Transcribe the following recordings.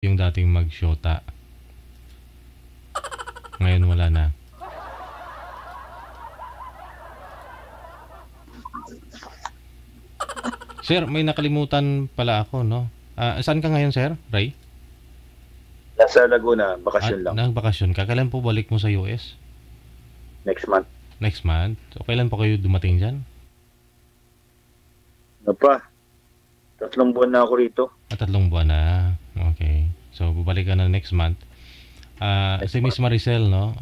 yung dating mag-shota. Ngayon wala na. Sir, may nakalimutan pala ako, no? Saan ka ngayon, sir? Ray? Nasa Laguna, bakasyon lang. Nagbakasyon ka. Kailan po balik mo sa US? Next month. Next month? O kailan pa kayo dumating dyan? Ano pa? 3 buwan na ako rito. 3 buwan na. Okay. So, bubalik ka na next month. Si Miss Maricel, no?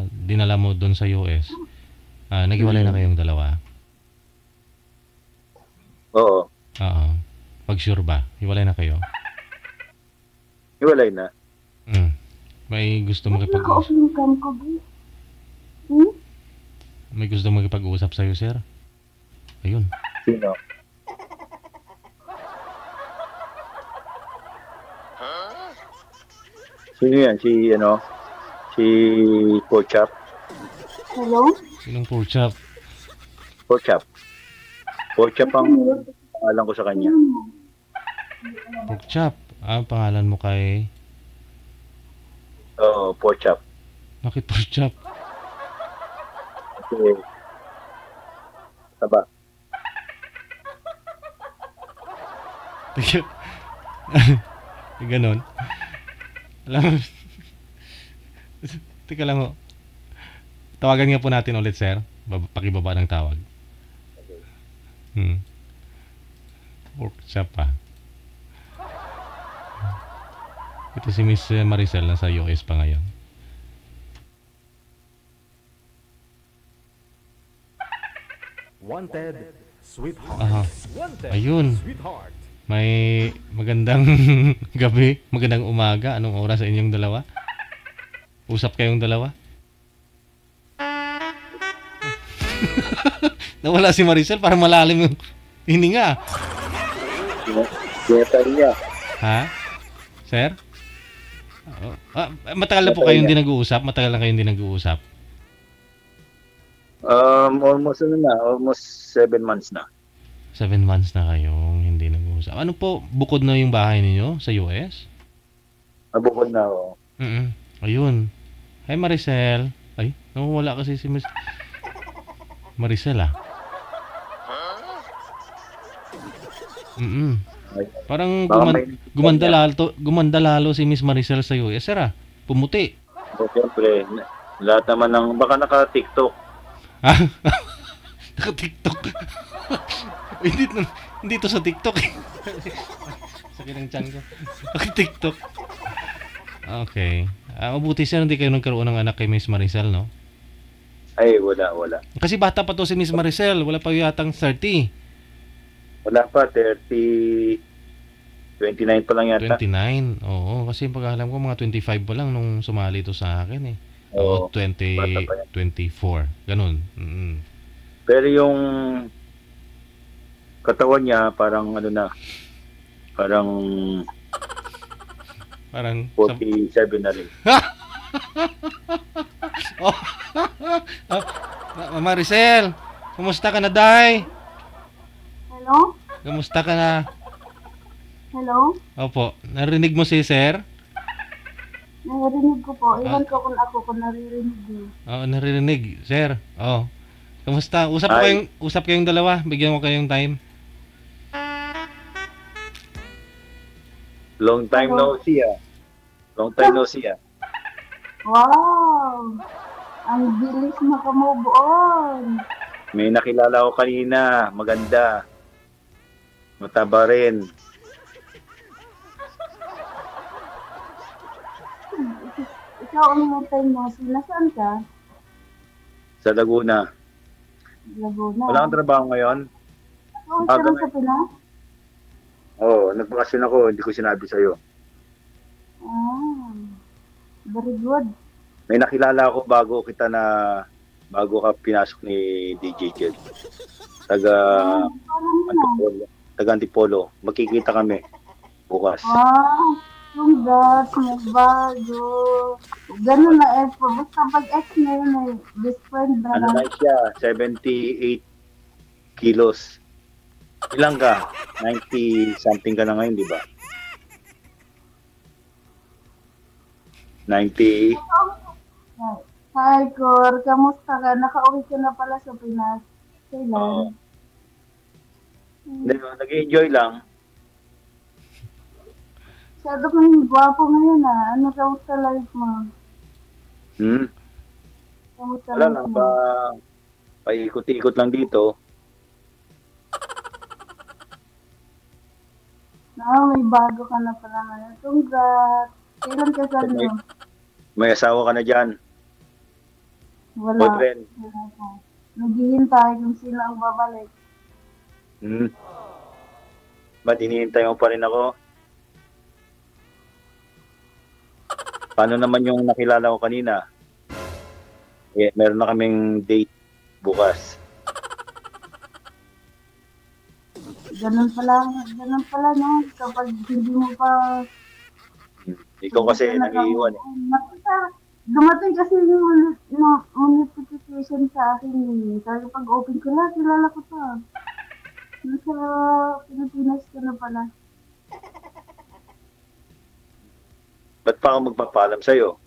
Dinala mo doon sa US. Naghiwalay na kayong dalawa? Oo. Oo. Pag sure ba? Hiwalay na kayo? Hiwalay na. May gusto makipag-usap? May gusto makipag-usap sa'yo, sir? Ayun. Sino? Sino yan? Si Pochap. Hello? Sinong pork chop? Pochap. Pochap ang pangalan ko sa kanya. Pork chop? Pangalan mo kay... Oo, Pochap. Bakit pork chop? Kasi, taba. Ganon. Alam mo... Teka lang ho. Tawagan nga po natin ulit, sir. Pakibaba ng tawag. Pork chop pa. Ito si Miss Maricel nasa US pa ngayon. Wanted, sweetheart. Aha. Wanted, Ayun. sweetheart. May magandang gabi, magandang umaga. Anong oras sa inyong dalawa? Usap kayong dalawa? Nawala si Maricel, parang malalim yung hininga. Sinetay niya. Ha? Sir? Matagal na po kayong hindi nag-uusap? Matagal na kayong hindi nag-uusap? Almost 7 months na. 7 months na kayong hindi nag-uusap. Ano po, bukod na yung bahay ninyo sa US? Nabukod na ako. Ayun. Hi Maricel. Ay, nawawala kasi si Miss Maricel Parang gumanda lalo si Miss Maricel sa US, sir Pumuti. Siyempre, lahat naman ng, baka naka-TikTok. Naka-TikTok. Hindi to sa TikTok. Sakit ng tiyan ko. Naka-TikTok. Okay. Mabuti siya hindi kayo nagkaroon ng anak kay Miss Maricel, no? Ay, wala. Kasi bata pa to si Miss Maricel. Wala pa yatang 30. Wala pa, 30, 29 pa lang yata. 29, oo. Kasi pag alam ko, mga 25 pa lang nung sumali to sa akin Oo, 24. Ganun. Pero yung katawan niya, parang parang 47 na rin. Maricel, kumusta ka na, Day? Hello? Kumusta ka na? Hello? Opo, narinig mo si sir? Naririnig ko po. Iwan ko kung ako kung naririnig niyo. Oo, naririnig, sir. Kumusta? Usap kayong dalawa. Bigyan ko kayong time. Long time no see. Wow! Ang bilis makamove on. May nakilala ko kanina, maganda. Mataba rin. Ikaw ang matay mo. Nasaan ka? Sa Laguna. Laguna. Wala kang trabaho ngayon? Oo, ka lang sa Pinas? Oo, nagbakasyon ako. Hindi ko sinabi sa'yo. Very good. May nakilala ako bago ka pinasok ni DJ Jed. Taga Antipolo. Magkikita kami bukas. Wow! Congrats, bago. Ganun na basta pag ex na yun ay best friend na Ano na siya? 78 kilos. Ilang ka? 90 something ka na ngayon, di ba? 90. Hi, Cor. Kamusta ka? Nakauwi ka na pala sa Pinas. Oo. Kailan? Hindi, nag-enjoy lang. Masyado kang gwapo ngayon ah. Ano kamusta life mo? Hmm? Kamusta Wala life lang, mo? paikot-ikot lang dito. May bago ka na pala ngayon. Congrats. Kailan ka sa May, ano? may asawa ka na dyan. Wala. Boyfriend. Wala pa. Naghihintay kung sino ang babalik. Hmm. Ba't hinihintay mo pa rin ako? Paano naman yung nakilala ko kanina? Meron na kaming date bukas. Ganun pala, no? Kapag hindi mo pa, Ikaw hindi kasi ka nangiiwan eh. dumating kasi yung notification sa akin eh. Sabi pag open ko lang, kilala ko to. Nasa Pilipinas ka na pala. Ba't pa ako magpapaalam sa'yo?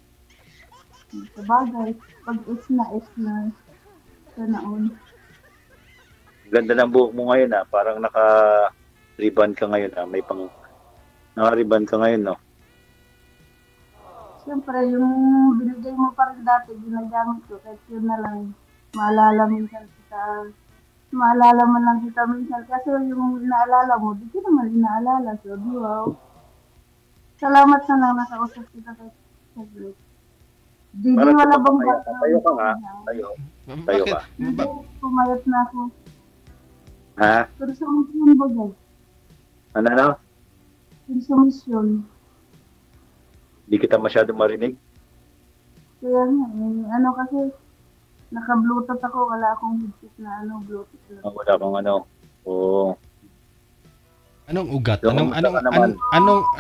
Sa bagay, pag is na, sana all. Ganda ng buhok mo ngayon ah. Parang naka-ribbon ka ngayon ah. Naka-ribbon ka ngayon no? Siyempre, yung binigay mo pa rin dati, ginagamit ko, kahit yun na lang, maalala mo lang kita minsan, kasi yung inaalala mo, di ko naman inaalala, so di wow. Salamat na lang nakausap kita kay Saglit. Didi, Parang wala bang tumapapaya ka. Tayo ka nga. Tayo. Tayo Bakit? ka. Didi, pumayat na ako. Ha? Pero sa misyon ba dyan? Ano? Pero sa misyon. Di kita masyado marinig. Kaya nga, ano kasi, naka-bluetooth ako, wala akong headset na bluetooth lang. Wala kang ano. Oo. Anong ugat? So, Anong kamusta ka naman?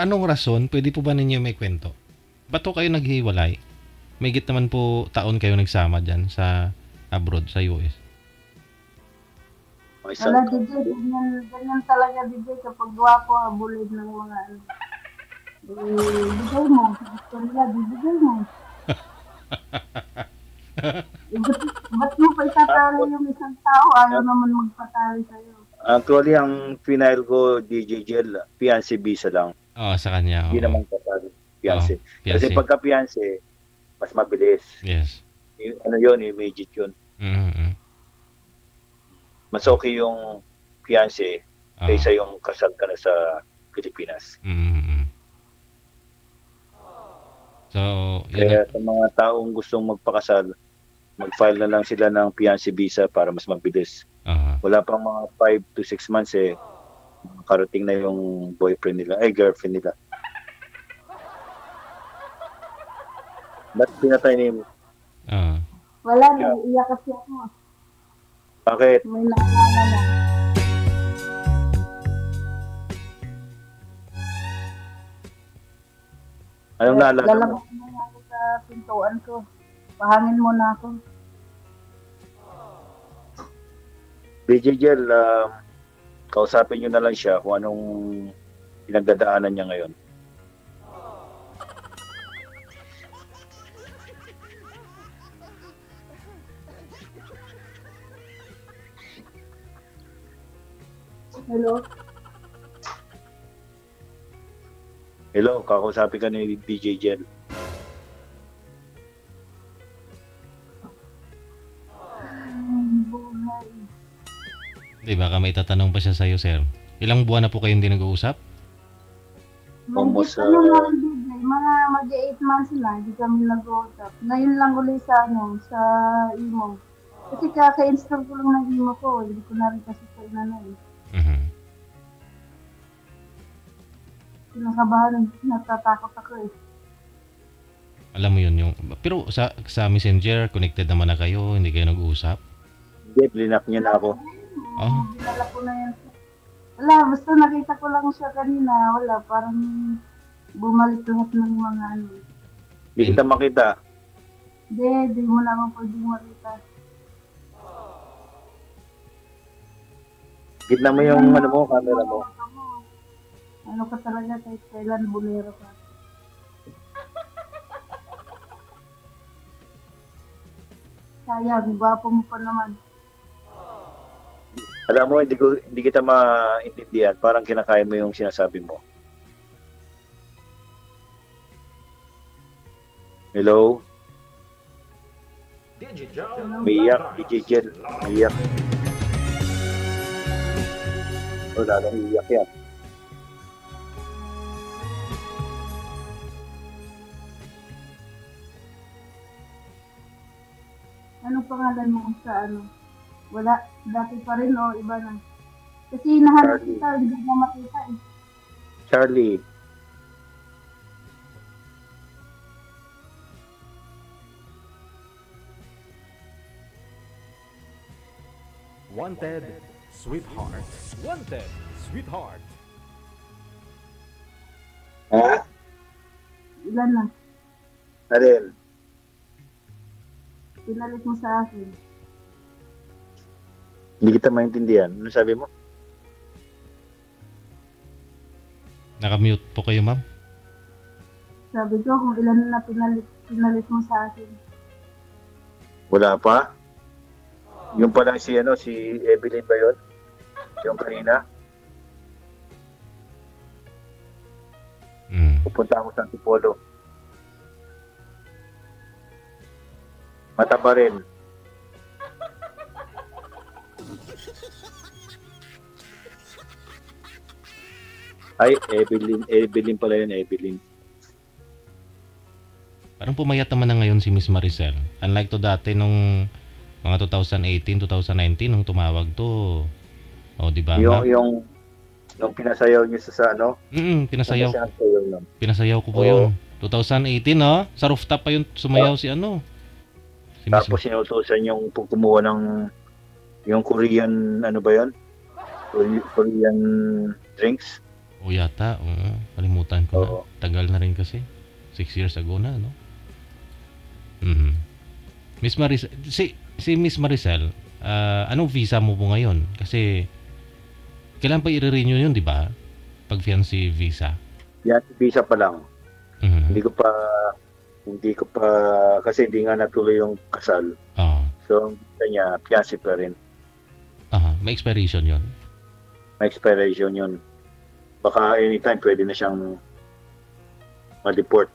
anong rason? Pwede po ba ninyo may kwento? Ba't po kayo naghiwalay? May git naman po taon kayo nagsama diyan sa abroad sa US. May Wala, isang DJ, ganyan talaga, DJ, kapag gwapo, habulid ng mga bigay mo. Gusto nila, bibigay mo. Ba't mo pa itatali yung isang tao? Ayaw naman magpatali sa'yo. Actually, ang final ko, DJ Gel, fiancé visa lang. Oo, sa kanya. Hindi Oo. naman patali. Fiancé. Oo, Kasi fiancé. pagka fiancé, mas mabilis. Yes. Ano yun, immediate yun. Mm-hmm. Mas okay yung fiancé Oo. kaysa yung kasal ka na sa Pilipinas. Mm-hmm. So, Kaya sa mga taong gustong magpakasal, mag-file na lang sila ng fiancé visa para mas mabilis. Wala pang mga 5 to 6 months karating na yung boyfriend nila, girlfriend nila. Ba't pinatay ni... Wala, naiiyak kasi ako. Bakit? May naalala na. Anong naalala mo? Lalabas na nga ako sa pintuan ko. Pahangin muna ako. DJ Gel, kausapin nyo na lang siya kung anong pinagdadaanan niya ngayon. Hello? Hello, kakausapin ka ni DJ Gel. Buhay. Di baka may tatanong pa siya sa'yo, sir. Ilang buwan na po kayong hindi nag-uusap? Almost, Ano na rin, DJ, mga mag-8 months na, hindi kami nag-uusap. Ngayon lang ulit sa imo. Kasi kaka-install ko lang ng imo ko, hindi ko na rin kasi sa inano eh. Mhm. Kinakabahan, natatakot ako eh. Alam mo yun yung... Pero sa Messenger, connected naman na kayo, hindi kayo nag-uusap? hindi, blinak niya na ako. Oh. Dinala ko na yan. Wala, basta nakita ko lang siya kanina. Wala, parang bumalik lahat ng mga ano. Hindi kita makita. Hindi mo na ako pwedeng makita. Gitna mo yung ano mo, camera mo. Ano ka talaga kahit kailan bulero ka. Sayang, gwapo mo pa naman. Alam mo, hindi kita maintindihan. Parang kinakaya mo yung sinasabi mo. Hello? Umiyak, Digigel. Umiyak. Lalong iyak yan. Anong pangalan mo sa ano? Wala, dati pa rin o iba na? Kasi nahanap Charlie. kita, hindi mo makita eh. Charlie. Wanted, sweetheart. Wanted, sweetheart. Ha? Ilan na? Alin? Pinalit mo sa akin. Hindi kita maintindihan. Ano sabi mo? Nakamute po kayo, ma'am? Sabi ko kung ilan na pinalit mo sa akin. Wala pa? Yung palang si Evelyn ba yun? Yung kanina? Pupunta ako sa Antipolo. Mataba rin. Ay, Evelyn pala yun, Evelyn. Parang pumayat naman na ngayon si Miss Maricel. Unlike to dati nung mga 2018, 2019 nung tumawag to. O, di ba? Yung pinasayaw niyo sa ano? Pinasayaw. Pinasayaw ko po Oo. yun. 2018, no? Sa rooftop pa yun sumayaw si ano. Si Miss Tapos sinutusan yung kumuha ng yung Korean, ano ba yun? Korean drinks. O yata, oo. Kalimutan ko Oo. na. Tagal na rin kasi. 6 years ago na, no? Miss Maricel, si Miss Maricel, anong visa mo po ngayon? Kasi, kailan pa i-renew yun, di ba? Pag fiancé visa. Yan, visa pa lang. Mhm. Hindi ko pa, kasi hindi nga natuloy yung kasal. Oo. So, ang visa niya, fiancé pa rin. Aha, may expiration yun. May expiration yun. Baka anytime pwede na siyang ma-deport.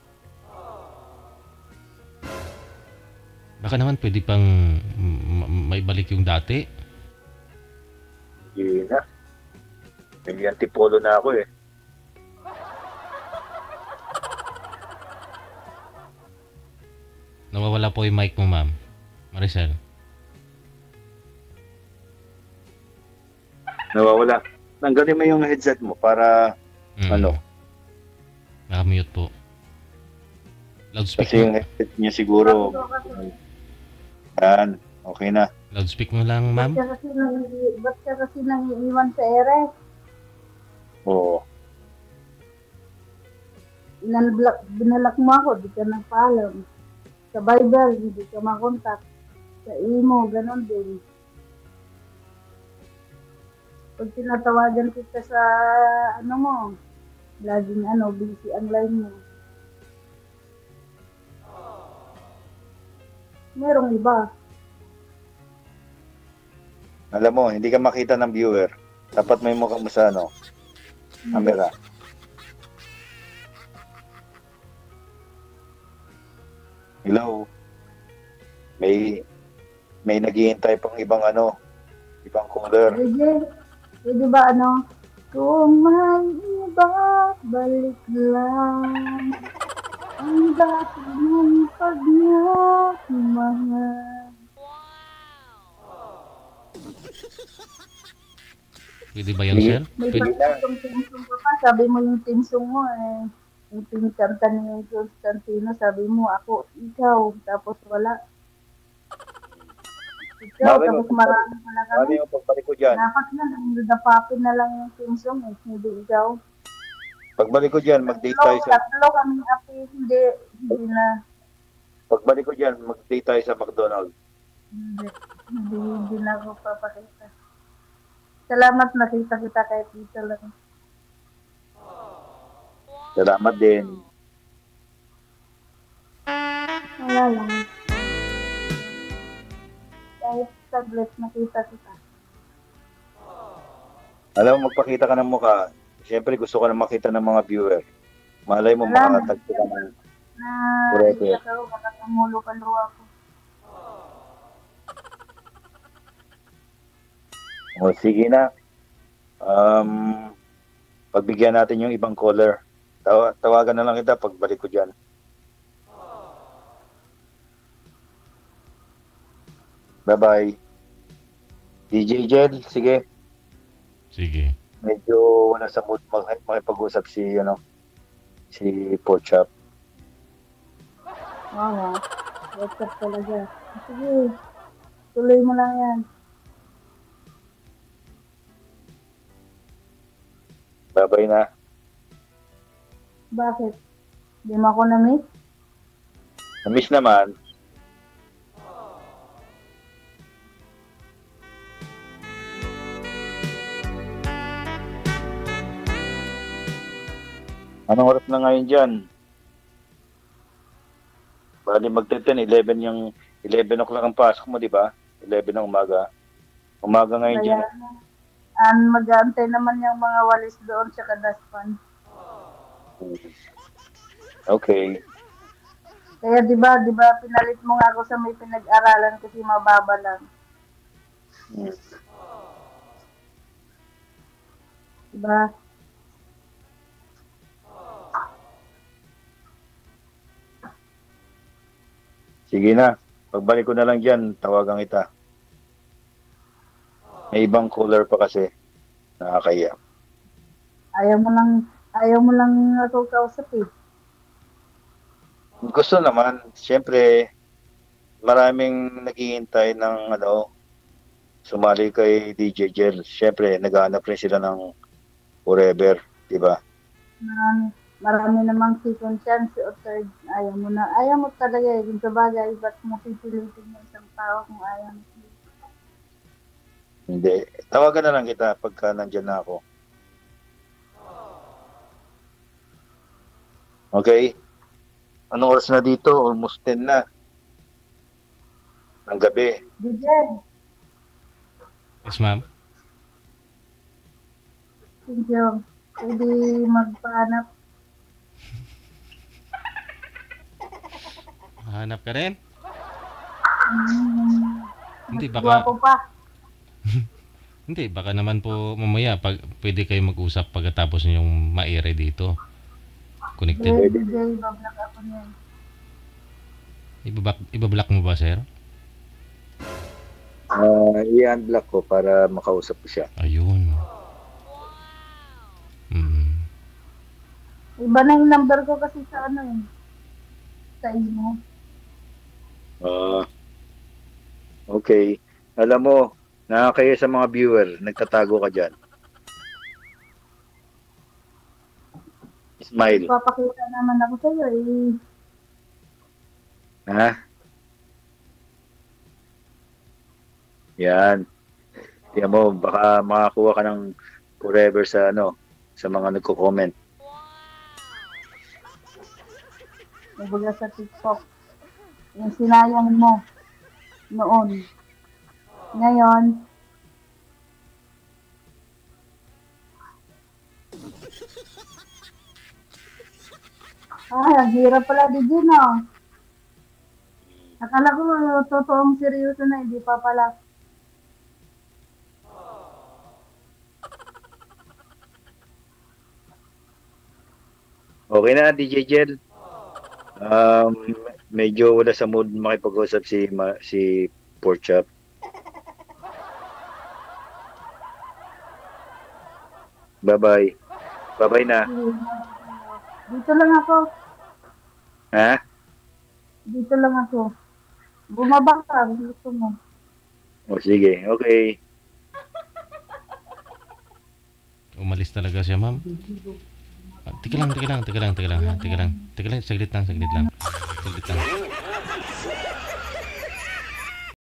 Baka naman pwede pang maibalik yung dati. Hindi na. May Antipolo na ako eh. Nawawala po yung mic mo, ma'am. Maricel. Nawawala. Tanggalin mo yung headset mo para ano. Nakamute po. Kasi Loudspeak yung mo. headset niya siguro. Yan. Okay na. Loudspeak mo lang, ma'am. Ba't ka kasi nangiiwan sa ere? Oo. Binalak mo ako, di ka nagpaalam. Sa Viber, hindi ka makontak. Sa imo, ganon din. Pag tinatawagan kita sa ano mo, laging busy ang line mo. Merong iba. Alam mo, hindi ka makita ng viewer. Dapat may mukha mo sa camera. Hello. May naghihintay pang ibang caller. Pwede ba kung may iba, balik lang. Ang dati ng pagmamahal. Pwede ba yun, sir? May Pwede. tinsong ka pa, sabi mo yung tinsong mo eh. Yung pinikanta ni Constantino, sabi mo, ako, ikaw, tapos wala. Ikaw, Mami, tapos marami pala Ano kami. yung pagbalik ko dyan? Dapat na, dadapapin na lang yung tinsong eh, hindi ikaw. Pagbalik ko dyan, mag-date tayo sa... Tatlo kaming api, hindi na. Pagbalik ko dyan, mag-date tayo sa McDonald's. Hindi na ako papakita. Salamat, nakita kita kahit dito lang. Salamat din. Wala lang. saglit, nakita kita. Alam mo, magpakita ka ng mukha. Siyempre, gusto ko na makita ng mga viewer. Malay mo, Wala, makatagpo ka na. na Correct. iyak ako, makakamulo ka luwa ko. O, sige na. Pagbigyan natin yung ibang caller. Tawagan na lang kita pagbalik ko dyan. Bye-bye. DJ Jed, sige. Sige. Medyo wala sa mood makipag-usap si Porchop. Oo. WhatsApp talaga. Sige. Tuloy mo lang yan. Bye-bye na. Bakit? Di mo ako na-miss? Na-miss naman. Anong oras na ngayon dyan? Bali magte-10, 11 yung 11 o'clock ang pasok mo, di ba? 11 ng umaga. Umaga ngayon dyan. Mag-aantay naman yung mga walis doon sa kadaspan. Okay. Kaya di ba pinalit mo nga ako sa may pinag-aralan kasi mababa lang. Diba? Sige na. Pagbalik ko na lang dyan, tawagan kita. May ibang caller pa kasi. Nakakaya. Ayaw mo lang ako kausap eh. Gusto naman. Siyempre, maraming naghihintay ng sumali kay DJ Jel. Siyempre, naghahanap rin sila ng forever. Diba? Marami namang second chance o third. Ayaw mo talaga eh. Kung sabagay, ba't mo pipilitin mo isang tao kung ayaw mo? Hindi. Tawagan na lang kita pagka nandyan na ako. Okay? Anong oras na dito? Almost 10 na. Ang gabi. DJ, Yes, ma'am. thank you. Pwede magpahanap. Hanap ka rin? Hindi, Guwapo baka... pa. Hindi, baka naman po mamaya pwede kayo mag-usap pagkatapos ninyong ma-air dito. Connected. DJ, bablock ako niyan. Ibablock mo ba, sir? I-unblock ko para makausap ko siya. Ayun. Iba na yung number ko kasi sa sa imo. Okay. Alam mo, nakakaya sa mga viewer, nagtatago ka dyan. Smile. Papakita naman ako sa iyo eh. Ha? Yan. Tingnan mo, baka makakuha ka ng forever sa sa mga nagko-comment. Nabuga sa TikTok. Yung sinayang mo noon. Ngayon, ang hirap pala din no. Akala ko totoong seryoso na, hindi pa pala. Okay na, DJ Jel. Medyo wala sa mood makipag-usap si Porchop. Bye-bye. Bye-bye na. Dito lang ako. Ha? Dito lang ako. Bumaba ka, gusto mo. O sige, okay. Umalis talaga siya, ma'am. Teka lang. Saglit lang.